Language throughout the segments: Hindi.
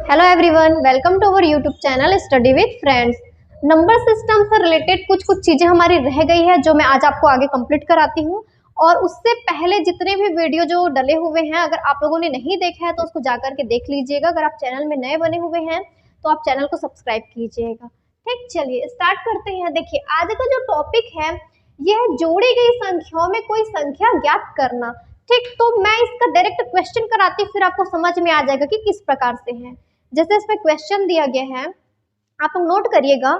Hello everyone, welcome to our YouTube channel study with friends. Number system से रिलेटेड कुछ चीजें हमारी रह गई है जो मैं आज आपको आगे कंप्लीट कराती हूँ। और उससे पहले जितने भी वीडियो जो डले हुए हैं, अगर आप लोगों ने नहीं देखा है तो उसको जाकर के देख लीजिएगा। अगर आप चैनल में नए बने हुए हैं तो आप चैनल को सब्सक्राइब कीजिएगा। ठीक, चलिए स्टार्ट करते हैं। देखिए, आज का जो टॉपिक है यह है जोड़ी गई संख्याओं में कोई संख्या ज्ञात करना। ठीक, तो मैं इसका डायरेक्ट क्वेश्चन कराती, फिर आपको समझ में आ जाएगा कि किस प्रकार से है। जैसे इसमें क्वेश्चन दिया गया है, आप लोग नोट करिएगा।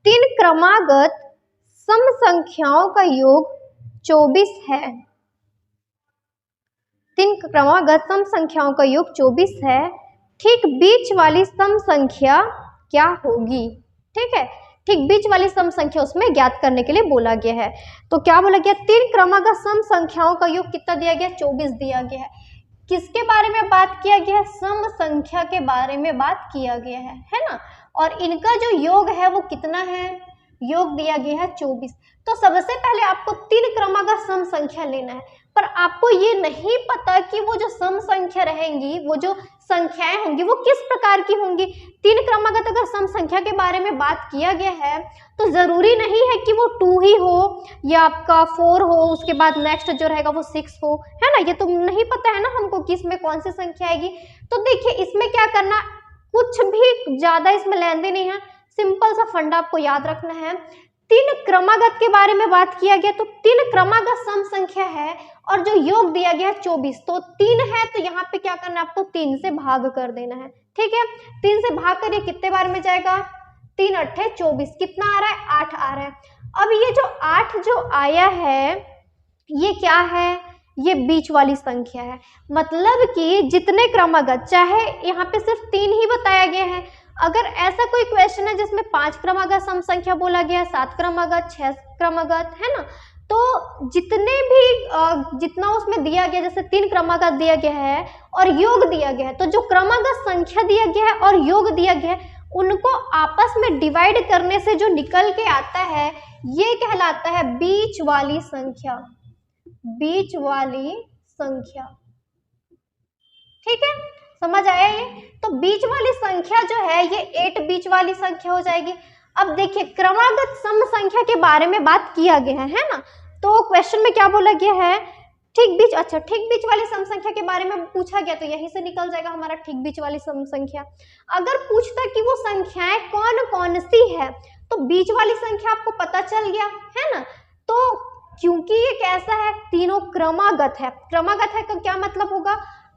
3 क्रमागत सम संख्याओं का योग 24 है। 3 क्रमागत सम संख्याओं का योग 24 है। ठीक बीच वाली सम संख्या क्या होगी? ठीक है, ठीक बीच वाली सम संख्या उसमें ज्ञात करने के लिए बोला गया है। तो क्या बोला गया? 3 क्रमागत सम संख्याओं का योग कितना दिया गया? 24 दिया गया है। किसके बारे में बात किया गया है? सम संख्या के बारे में बात किया गया है ना। और इनका जो योग है वो कितना है? योग दिया गया है 24। तो सबसे पहले आपको 3 क्रमागत सम संख्या लेना है, पर आपको ये नहीं पता कि वो जो सम संख्या रहेंगी, वो जो संख्याएं होंगी वो किस प्रकार की होंगी। 3 क्रमागत अगर सम संख्या के बारे में बात किया गया है तो जरूरी नहीं है कि वो 2 ही हो या आपका 4 हो, उसके बाद नेक्स्ट जो रहेगा वो 6 हो, है ना। ये तो नहीं पता है ना हमको कि इसमें कौन सी संख्या आएगी। तो देखिए, इसमें क्या करना, कुछ भी ज्यादा इसमें लेंदे नहीं है, सिंपल सा फंडा आपको याद रखना है। 3 क्रमागत के बारे में बात किया गया तो 3 क्रमागत सम संख्या है और जो योग दिया गया 24, तो 3 है तो यहाँ पे क्या करना है, आपको 3 से भाग कर देना है। ठीक है, 3 से भाग करिए, कितने बार में जाएगा? 3 8 24, कितना आ रहा है? 8 आ रहा है। अब ये जो 8 जो आया है ये क्या है? ये बीच वाली संख्या है। मतलब कि जितने क्रमागत, चाहे यहाँ पे सिर्फ 3 ही बताया गया है, अगर ऐसा कोई क्वेश्चन है जिसमें 5 क्रमागत सम संख्या बोला गया है, 7 क्रमागत, 6 क्रमागत, है ना, तो जितने भी जितना उसमें दिया गया, जैसे 3 क्रमागत दिया गया है और योग दिया गया है, तो जो क्रमागत संख्या दिया गया है और योग दिया गया है उनको आपस में डिवाइड करने से जो निकल के आता है ये कहलाता है बीच वाली संख्या। बीच वाली संख्या, ठीक है, समझ आया ये? तो बीच वाली संख्या जो है ये 8 बीच वाली संख्या हो जाएगी। अब देखिए, क्रमागत सम संख्या के बारे में बात किया गया है ना, तो क्वेश्चन में क्या बोला गया है? ठीक बीच, अच्छा ठीक बीच वाली सम संख्या के बारे में पूछा गया तो यहीं से निकल जाएगा हमारा ठीक बीच वाली सम संख्या। अगर पूछता कि वो संख्याएं कौन कौन सी है तो बीच वाली संख्या आपको पता चल गया है ना। तो क्योंकि ये कैसा है, तीनों क्रमागत है। क्रमागत है तो क्या मतलब होगा?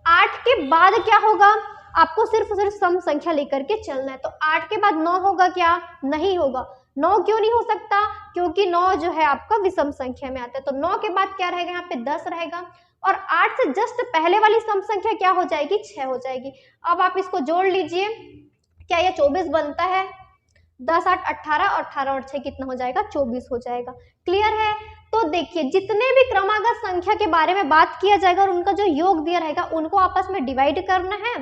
8 के बाद क्या होगा? आपको सिर्फ सम संख्या लेकर के चलना है। तो 8 के बाद 9 होगा क्या? नहीं होगा। 9 क्यों नहीं हो सकता? क्योंकि 9 जो है आपका विषम संख्या में आता है। तो 9 के बाद क्या रहेगा? यहाँ पे 10 रहेगा। और 8 से जस्ट पहले वाली सम संख्या क्या हो जाएगी? 6 हो जाएगी। अब आप इसको जोड़ लीजिए, क्या ये 24 बनता है? 10 8 18 और 18 और 6 कितना हो जाएगा? 24 हो जाएगा। क्लियर है? तो देखिए, जितने भी क्रमागत संख्या के बारे में बात किया जाएगा और उनका जो योग दिया रहेगा उनको आपस में डिवाइड करना है,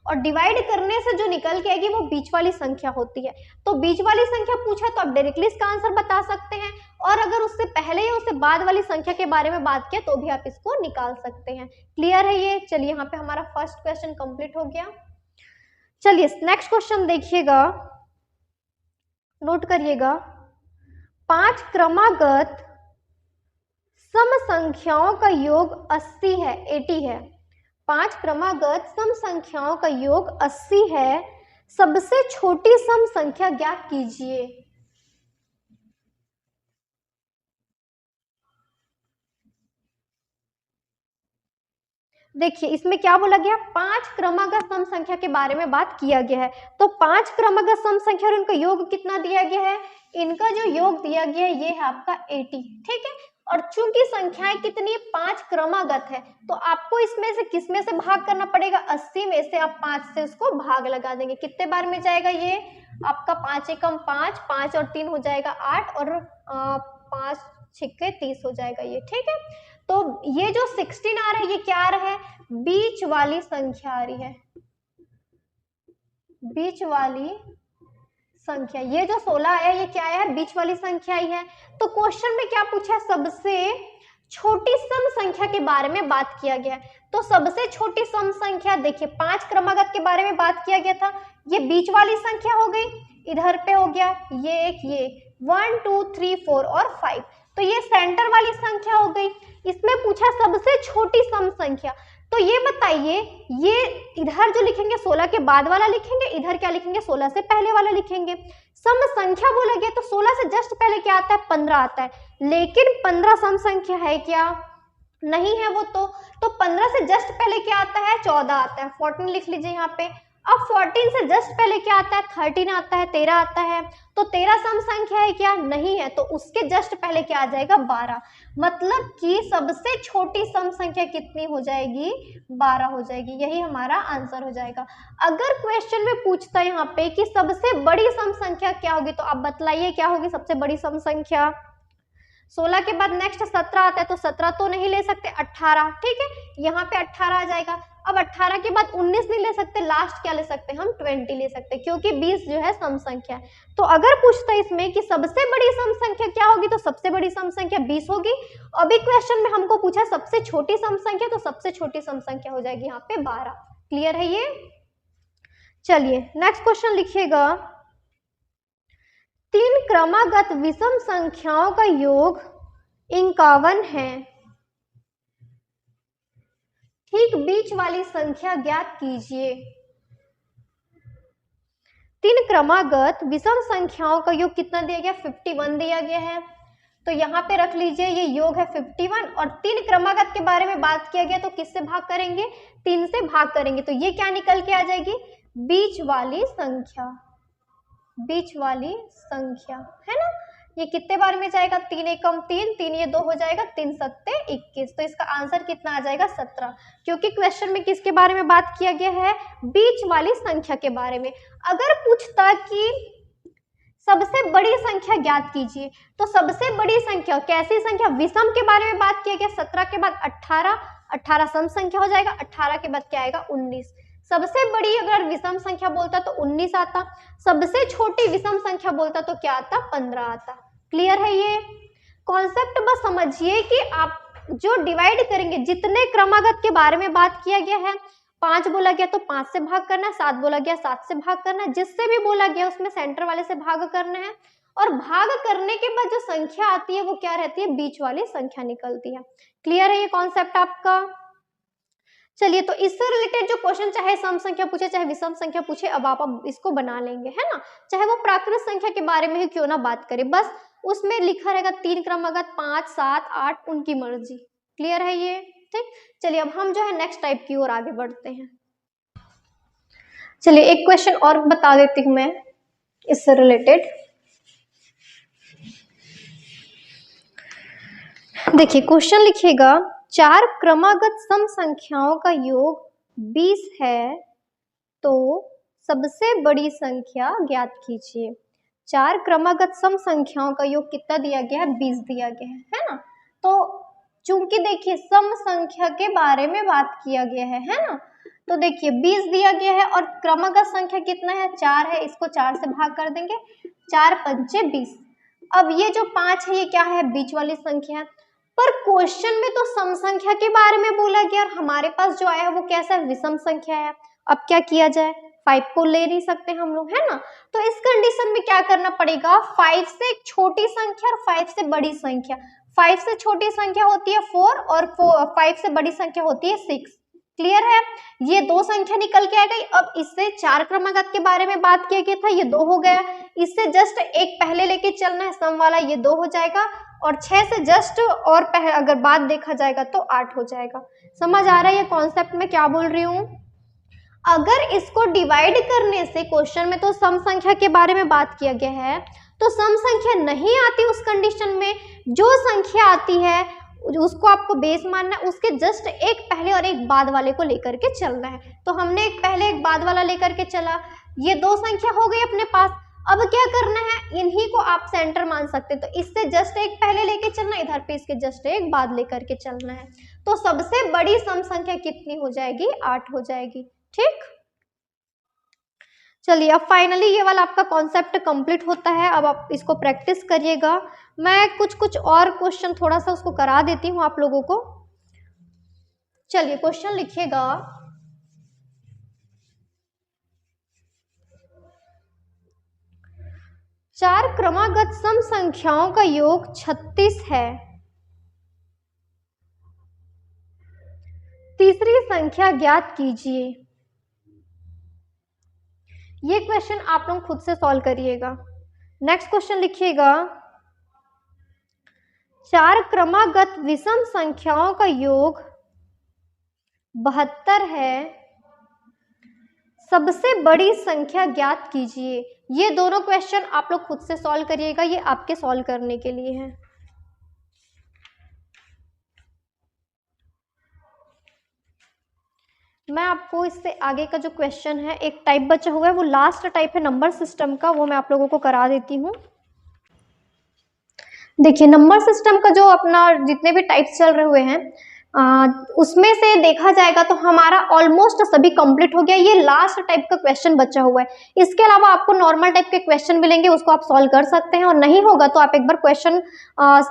और डिवाइड करने से जो निकल के आएगी वो बीच वाली संख्या होती है। तो बीच वाली संख्या पूछा तो आप डायरेक्टली इसका आंसर बता सकते हैं, और अगर उससे पहले या उससे बाद वाली संख्या के बारे में बात किया तो भी आप इसको निकाल सकते हैं। क्लियर है ये? चलिए, यहाँ पे हमारा फर्स्ट क्वेश्चन कंप्लीट हो गया। चलिए नेक्स्ट क्वेश्चन देखिएगा, नोट करिएगा। 5 क्रमागत सम संख्याओं का योग 80 है, 80 है। 5 क्रमागत सम संख्याओं का योग 80 है। सबसे छोटी सम संख्या ज्ञात कीजिए। देखिए, इसमें क्या बोला गया? 5 क्रमागत सम संख्या के बारे में बात किया गया है। तो 5 क्रमागत सम संख्या और उनका योग कितना दिया गया है? इनका जो योग दिया गया है ये है आपका 80, ठीक है। और चूंकि संख्याएं कितनी? 5 क्रमागत है, तो आपको इसमें से किसमें से भाग करना पड़ेगा? 80 में से आप 5 से उसको भाग लगा देंगे। कितने बार में जाएगा ये? आपका 5 एकम 5, 5 और 3 हो जाएगा 8, और 5 छिक्के 30 हो जाएगा ये, ठीक है। तो ये जो 16 आ रहा है ये क्या आ रहा है? बीच वाली संख्या आ रही है, बीच वाली संख्या। ये जो 16 आया ये क्या है? बीच वाली संख्या ही है। तो क्वेश्चन में क्या पूछा है? सबसे छोटी सम संख्या के बारे में बात किया गया है। तो सबसे छोटी सम संख्या देखिए 5 क्रमागत के बारे में बात किया गया था, ये बीच वाली संख्या हो गई, इधर पे हो गया ये एक, ये 1 2 3 4 और 5, तो ये सेंटर वाली संख्या हो गई। इसमें पूछा सबसे छोटी सम संख्या, तो ये बताइए ये इधर जो लिखेंगे 16 के बाद वाला लिखेंगे, इधर क्या लिखेंगे 16 से पहले वाला लिखेंगे। सम संख्या बोला गया तो 16 से जस्ट पहले क्या आता है 15 आता है, लेकिन 15 सम संख्या है क्या, नहीं है वो। तो 15 से जस्ट पहले क्या आता है 14 आता है, 14 लिख लीजिए यहाँ पे। अब 14 से जस्ट पहले क्या आता है 13 आता है, 13 आता है, तो 13 सम संख्या है क्या, नहीं है, तो उसके जस्ट पहले क्या आ जाएगा 12, मतलब कि सबसे छोटी सम संख्या कितनी हो जाएगी 12 हो जाएगी, यही हमारा आंसर हो जाएगा। अगर क्वेश्चन में पूछता है यहाँ पे कि सबसे बड़ी सम संख्या क्या होगी, तो आप बतलाइए क्या होगी सबसे बड़ी सम संख्या। 16 के बाद नेक्स्ट 17 आता है, तो 17 तो नहीं ले सकते, 18, ठीक है, यहाँ पे 18 आ जाएगा। अब 18 के बाद 19 नहीं ले सकते, लास्ट क्या ले सकते हैं हम 20 ले सकते हैं, क्योंकि 20 जो है सम संख्या है। तो अगर पूछता है इसमें कि सबसे बड़ी सम संख्या क्या होगी, तो सबसे बड़ी सम संख्या 20 होगी। अभी क्वेश्चन में हमको पूछा सबसे छोटी सम संख्या, तो सबसे छोटी सम संख्या हो जाएगी यहाँ पे 12। क्लियर है ये। चलिए नेक्स्ट क्वेश्चन लिखिएगा, 3 क्रमागत विषम संख्याओं का योग 51 है, ठीक बीच वाली संख्या ज्ञात कीजिए। 3 क्रमागत विषम संख्याओं का योग कितना दिया गया 51 दिया गया है, तो यहाँ पे रख लीजिए ये योग है 51, और 3 क्रमागत के बारे में बात किया गया तो किससे भाग करेंगे 3 से भाग करेंगे, तो ये क्या निकल के आ जाएगी बीच वाली संख्या, बीच वाली संख्या है ना। ये कितने बार में जाएगा 3 एकम 3, 3 ये 2 हो जाएगा, 3 सत्ते 21, तो इसका आंसर कितना आ जाएगा 17, क्योंकि क्वेश्चन में किसके बारे में बात किया गया है बीच वाली संख्या के बारे में। अगर पूछता कि सबसे बड़ी संख्या ज्ञात कीजिए, तो सबसे बड़ी संख्या कैसी संख्या, विषम के बारे में बात किया गया। 17 के बाद 18, 18 सम संख्या हो जाएगा, 18 के बाद क्या आएगा 19। सबसे बड़ी अगर विषम संख्या बोलता तो 19 आता, सबसे छोटी विषम संख्या बोलता तो क्या आता 15 आता। क्लियर है ये कॉन्सेप्ट। बस समझिए कि आप जो डिवाइड करेंगे, जितने क्रमागत के बारे में बात किया गया है, 5 बोला गया तो 5 से भाग करना है, 7 बोला गया 7 से भाग करना है, जिससे भी बोला गया उसमें सेंटर वाले से भाग करना है, और भाग करने के बाद जो संख्या आती है वो क्या रहती है बीच वाली संख्या निकलती है। क्लियर है ये कॉन्सेप्ट आपका। चलिए तो इससे रिलेटेड जो क्वेश्चन चाहे सम संख्या पूछे चाहे विषम संख्या पूछे, अब आप इसको बना लेंगे है ना, चाहे वो प्राकृत संख्या के बारे में ही क्यों ना बात करें, बस उसमें लिखा रहेगा 3 क्रमागत 5 7 8 उनकी मर्जी। क्लियर है ये, ठीक। चलिए अब हम जो है नेक्स्ट टाइप की ओर आगे बढ़ते हैं। चलिए एक क्वेश्चन और बता देती हूँ मैं इससे रिलेटेड। देखिए क्वेश्चन लिखिएगा, 4 क्रमागत सम संख्याओं का योग 20 है, तो सबसे बड़ी संख्या ज्ञात कीजिए। 4 क्रमागत सम संख्याओं का योग कितना दिया गया है 20 दिया गया है ना। तो चूंकि देखिए सम संख्या के बारे में बात किया गया है ना, तो देखिए 20 दिया गया है और क्रमागत संख्या कितना है 4 है, इसको 4 से भाग कर देंगे, 4 पंचे 20। अब ये जो 5 है ये क्या है बीच वाली संख्या है, पर क्वेश्चन में तो सम संख्या के बारे में बोला गया और हमारे पास जो आया है वो कैसा है विषम संख्या है। अब क्या किया जाए, 5 को ले नहीं सकते हम लोग है ना, तो इस कंडीशन में क्या करना पड़ेगा, 5 से एक छोटी संख्या और 5 से बड़ी संख्या, 5 से छोटी संख्या होती है 4 और 5 से बड़ी संख्या होती है 6। क्लियर है, ये 2 संख्या निकल के आ गई। अब इससे 4 क्रमागत के बारे में बात किया गया था, ये 2 हो गया, इससे जस्ट एक पहले लेके चलना है सम वाला, ये 2 हो जाएगा, और 6 से जस्ट और पहले अगर बात देखा जाएगा तो 8 हो जाएगा। समझ आ रहा है ये कॉन्सेप्ट में क्या बोल रही हूँ। अगर इसको डिवाइड करने से, क्वेश्चन में तो सम संख्या के बारे में बात किया गया है, तो सम संख्या नहीं आती उस कंडीशन में, जो संख्या आती है उसको आपको बेस मानना है, उसके जस्ट एक पहले और एक बाद वाले को लेकर के चलना है। तो हमने एक पहले एक बाद वाला लेकर के चला, ये 2 संख्या हो गई अपने पास। अब क्या करना है, इन्हीं को आप सेंटर मान सकते हैं, तो इससे जस्ट एक पहले लेके चलना, इधर पे इसके जस्ट एक बाद लेकर के चलना है। तो सबसे बड़ी सम संख्या कितनी हो जाएगी 8 हो जाएगी। ठीक, चलिए अब फाइनली ये वाला आपका कॉन्सेप्ट कंप्लीट होता है। अब आप इसको प्रैक्टिस करिएगा। मैं कुछ और क्वेश्चन थोड़ा सा उसको करा देती हूँ आप लोगों को। चलिए क्वेश्चन लिखिएगा। चार क्रमागत सम संख्याओं का योग 36 है। तीसरी संख्या ज्ञात कीजिए। ये क्वेश्चन आप लोग खुद से सॉल्व करिएगा। नेक्स्ट क्वेश्चन लिखिएगा। चार क्रमागत विषम संख्याओं का योग 72 है। सबसे बड़ी संख्या ज्ञात कीजिए। ये दोनों क्वेश्चन आप लोग खुद से सॉल्व करिएगा, ये आपके सॉल्व करने के लिए है। मैं आपको इससे आगे का जो क्वेश्चन है, एक टाइप बचा हुआ है, वो लास्ट टाइप है नंबर सिस्टम का, वो मैं आप लोगों को करा देती हूँ। देखिए नंबर सिस्टम का जो अपना जितने भी टाइप्स चल रहे हुए हैं उसमें से देखा जाएगा तो हमारा ऑलमोस्ट सभी कंप्लीट हो गया। ये लास्ट टाइप का क्वेश्चन बचा हुआ है। इसके अलावा आपको नॉर्मल टाइप के क्वेश्चन मिलेंगे, उसको आप सॉल्व कर सकते हैं, और नहीं होगा तो आप एक बार क्वेश्चन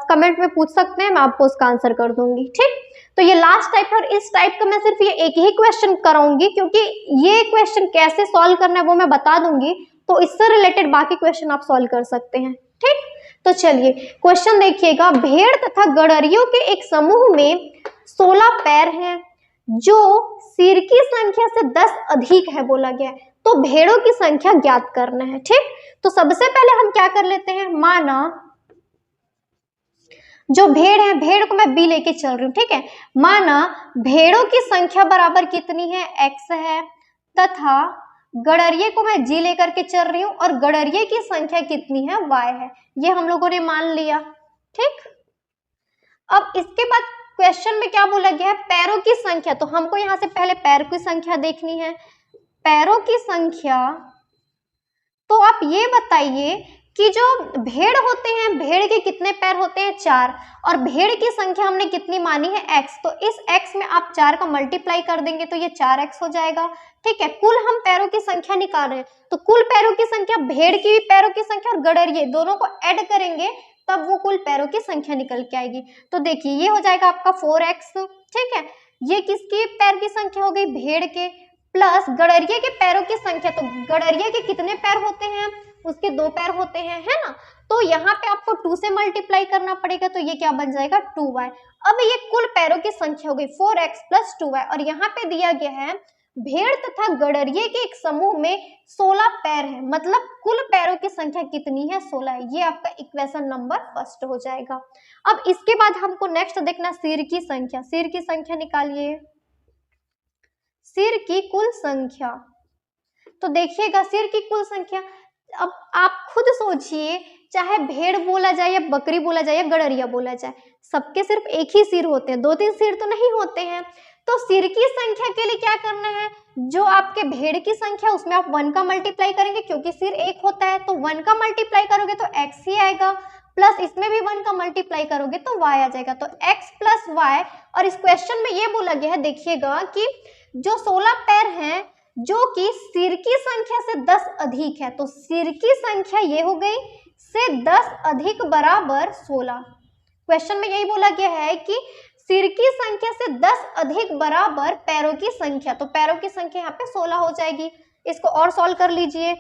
कमेंट में पूछ सकते हैं, मैं आपको उसका आंसर कर दूंगी। ठीक, तो ये लास्ट टाइप है और इस टाइप का मैं सिर्फ ये एक ही क्वेश्चन कराऊंगी, क्योंकि ये क्वेश्चन कैसे सॉल्व करना है वो मैं बता दूंगी, तो इससे रिलेटेड बाकी क्वेश्चन आप सॉल्व कर सकते हैं। ठीक, तो चलिए क्वेश्चन देखिएगा। भेड़ तथा गड़रियों के एक समूह में 16 पैर हैं, जो सिर की संख्या से 10 अधिक है बोला गया है, तो भेड़ों की संख्या ज्ञात करना है। ठीक, तो सबसे पहले हम क्या कर लेते हैं, माना जो भेड़ है, भेड़ को मैं बी लेके चल रही हूँ। ठीक है, माना भेड़ों की संख्या बराबर कितनी है, x है, तथा गड़रिये को मैं जी लेकर के चल रही हूँ और गड़रिये की संख्या कितनी है, y है। ये हम लोगों ने मान लिया। ठीक, अब इसके बाद क्वेश्चन में क्या बोला गया है, पैरों की संख्या, तो हमको यहाँ से पहले पैर की संख्या देखनी है। पैरों की संख्या, तो आप ये बताइए कि जो भेड़ होते हैं, भेड़ के कितने पैर होते हैं, 4, और भेड़ की संख्या हमने कितनी मानी है, x, तो इस x में आप 4 का मल्टीप्लाई कर देंगे तो ये 4x हो जाएगा। ठीक है, कुल हम पैरों की संख्या निकाल रहे हैं, तो कुल पैरों की संख्या, भेड़ की पैरों की संख्या और गड़रिये दोनों को ऐड करेंगे तब वो कुल पैरों की संख्या निकल के आएगी। तो देखिए ये हो जाएगा आपका 4x। ठीक है, ये किसकी पैर की संख्या हो गई, भेड़ के, प्लस गड़रिये के पैरों की संख्या, तो गड़रिये के कितने पैर होते हैं, उसके 2 पैर होते हैं, है ना, तो यहाँ पे आपको 2 से मल्टीप्लाई करना पड़ेगा, तो ये क्या बन जाएगा, 2y। अब ये कुल पैरों की संख्या हो गई 4x + 2y, और यहाँ पे दिया गया है भेड़ तथा गड़रिये के एक समूह में 16 पैर है, मतलब कुल पैरों की संख्या कितनी है, 16 है। ये आपका इक्वेशन नंबर फर्स्ट हो जाएगा। अब इसके बाद हमको नेक्स्ट देखना सिर की संख्या। सिर की संख्या निकालिए, सिर की कुल संख्या, तो देखिएगा सिर की कुल संख्या, अब आप खुद सोचिए, चाहे भेड़ बोला जाए या बकरी बोला जाए या गड़रिया बोला जाए, सबके सिर्फ एक ही सिर होते हैं, 2-3 सिर तो नहीं होते हैं। तो सिर की संख्या के लिए क्या करना है, जो आपके भेड़ की संख्या उसमें आप 1 का मल्टीप्लाई करेंगे, क्योंकि सिर एक होता है, तो 1 का मल्टीप्लाई करोगे तो x ही आएगा, प्लस इसमें भी 1 का मल्टीप्लाई करोगे तो y आ जाएगा, तो x + y। और इस क्वेश्चन में ये बोला गया है, देखिएगा कि जो 16 पैर हैं जो कि सिर की संख्या से 10 अधिक है, तो सिर की संख्या ये हो गई से 10 अधिक बराबर 16। क्वेश्चन में यही बोला गया है कि सिर की संख्या से 10 अधिक बराबर पैरों की संख्या, तो पैरों की संख्या यहाँ पे 16 हो जाएगी। इसको और सॉल्व कर लीजिए,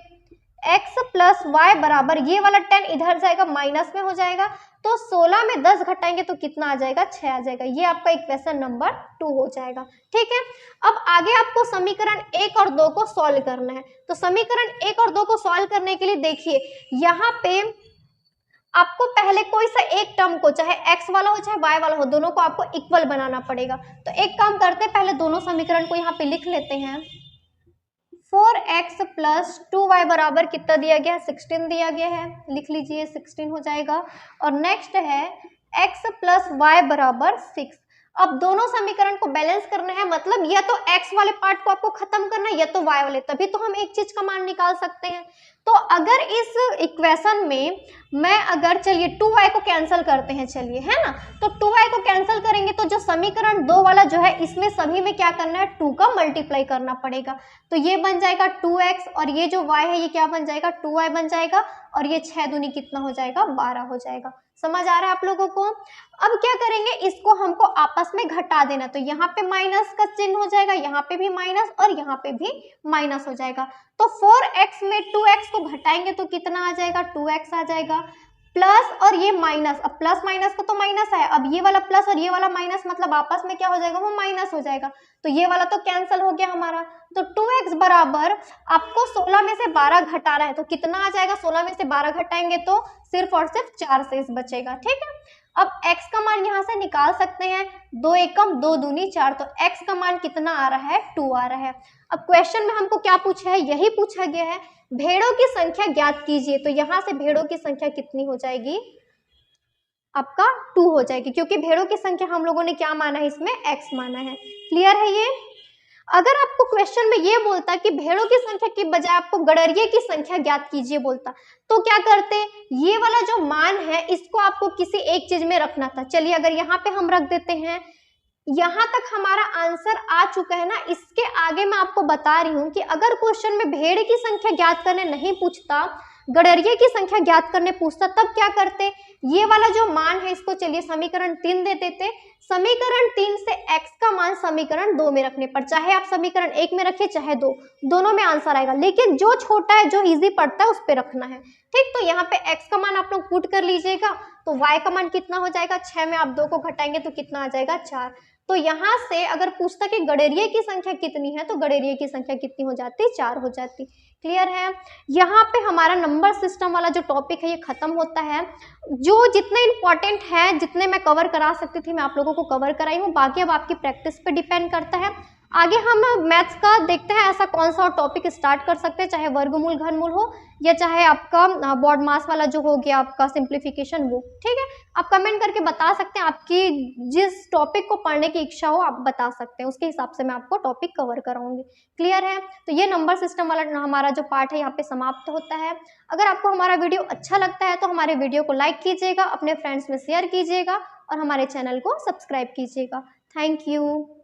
x + y बराबर, ये वाला 10 इधर जाएगा, माइनस में हो जाएगा, तो 16 में 10 घटाएंगे तो कितना आ जाएगा, 6 आ जाएगा। ये आपका इक्वेशन नंबर 2 हो जाएगा। ठीक है, अब आगे आपको समीकरण 1 और 2 को सॉल्व करना है। तो समीकरण 1 और 2 को सॉल्व करने के लिए देखिए, यहाँ पे आपको पहले कोई सा एक टर्म को, चाहे x वाला हो चाहे y वाला हो, दोनों को आपको इक्वल बनाना पड़ेगा। तो एक काम करते हैं, पहले दोनों समीकरण को यहाँ पे लिख लेते हैं। 4x + 2y बराबर कितना दिया गया है, 16 दिया गया है, लिख लीजिए 16 हो जाएगा। और नेक्स्ट है x + y बराबर 6। अब दोनों समीकरण को बैलेंस करना है, मतलब या तो x वाले पार्ट को आपको खत्म करना है या तो y वाले, तभी तो हम एक चीज का मान निकाल सकते हैं। तो अगर इस इक्वेशन में मैं अगर चलिए 2y को कैंसिल करते हैं, चलिए है ना, तो 2y को कैंसिल करेंगे तो जो समीकरण 2 वाला जो है इसमें सभी में क्या करना है, 2 का मल्टीप्लाई करना पड़ेगा। तो ये बन जाएगा 2x और ये जो y है ये क्या बन जाएगा, 2y बन जाएगा, और ये 6 दूनी कितना हो जाएगा, 12 हो जाएगा। समझ आ रहा है आप लोगों को। अब क्या करेंगे, इसको हमको आपस में घटा देना, तो यहाँ पे माइनस का चिन्ह हो जाएगा, यहाँ पे भी माइनस और यहाँ पे भी माइनस हो जाएगा। तो 4x में 2x को घटाएंगे तो कितना आ जाएगा, 2x आ जाएगा, प्लस और ये माइनस, अब प्लस माइनस का तो माइनस है, अब ये वाला प्लस और ये वाला माइनस मतलब आपस में क्या हो जाएगा, वो माइनस हो जाएगा, तो ये वाला तो कैंसिल हो गया हमारा। तो 2x बराबर आपको 16 में से 12 घटाना है, तो कितना आ जाएगा, 16 में से 12 घटाएंगे तो सिर्फ और सिर्फ 4 शेष बचेगा। ठीक है, अब x का मान यहाँ से निकाल सकते हैं, 2 एकम 2 दूनी 4, तो x का मान कितना आ रहा है, 2 आ रहा है। अब क्वेश्चन में हमको क्या पूछा है, यही पूछा गया है, भेड़ों की संख्या ज्ञात कीजिए। तो यहाँ से भेड़ों की संख्या कितनी हो जाएगी, आपका 2 हो जाएगी, क्योंकि भेड़ों की संख्या हम लोगों ने क्या माना है, इसमें x माना है। क्लियर है ये। अगर आपको क्वेश्चन में ये बोलता कि भेड़ों की संख्या की बजाय आपको गड़रिये की संख्या ज्ञात कीजिए बोलता, तो क्या करते, ये वाला जो मान है इसको आपको किसी एक चीज में रखना था। चलिए अगर यहाँ पे हम रख देते हैं, यहाँ तक हमारा आंसर आ चुका है ना, इसके आगे मैं आपको बता रही हूँ कि अगर क्वेश्चन में भेड़ की संख्या ज्ञात करने नहीं पूछता, गड़रिये की संख्या ज्ञात करने पूछता, तब क्या करते, ये वाला जो मान है इसको चलिए समीकरण 3 दे देते, समीकरण 3 से x का मान समीकरण 2 में रखने पर, चाहे आप समीकरण 1 में रखिए चाहे 2, दोनों में आंसर आएगा, लेकिन जो छोटा है जो इजी पड़ता है उस पे रखना है। ठीक, तो यहाँ पे x का मान आप लोग पुट कर लीजिएगा, तो y का मान कितना हो जाएगा, 6 में आप 2 को घटाएंगे तो कितना आ जाएगा, 4। तो यहाँ से अगर पूछता कि गड़रिये की संख्या कितनी है, तो गड़रिये की संख्या कितनी हो जाती, 4 हो जाती। क्लियर है। यहाँ पे हमारा नंबर सिस्टम वाला जो टॉपिक है ये खत्म होता है। जो जितने इंपॉर्टेंट है, जितने मैं कवर करा सकती थी मैं आप लोगों को कवर कराई हूँ, बाकी अब आपकी प्रैक्टिस पे डिपेंड करता है। आगे हम मैथ्स का देखते हैं ऐसा कौन सा और टॉपिक स्टार्ट कर सकते हैं, चाहे वर्गमूल घनमूल हो या चाहे आपका बॉड मास वाला जो हो गया आपका सिंप्लीफिकेशन वो। ठीक है, आप कमेंट करके बता सकते हैं, आपकी जिस टॉपिक को पढ़ने की इच्छा हो आप बता सकते हैं, उसके हिसाब से मैं आपको टॉपिक कवर कराऊंगी। क्लियर है। तो ये नंबर सिस्टम वाला हमारा जो पार्ट है यहाँ पे समाप्त होता है। अगर आपको हमारा वीडियो अच्छा लगता है तो हमारे वीडियो को लाइक कीजिएगा, अपने फ्रेंड्स में शेयर कीजिएगा और हमारे चैनल को सब्सक्राइब कीजिएगा। Thank you.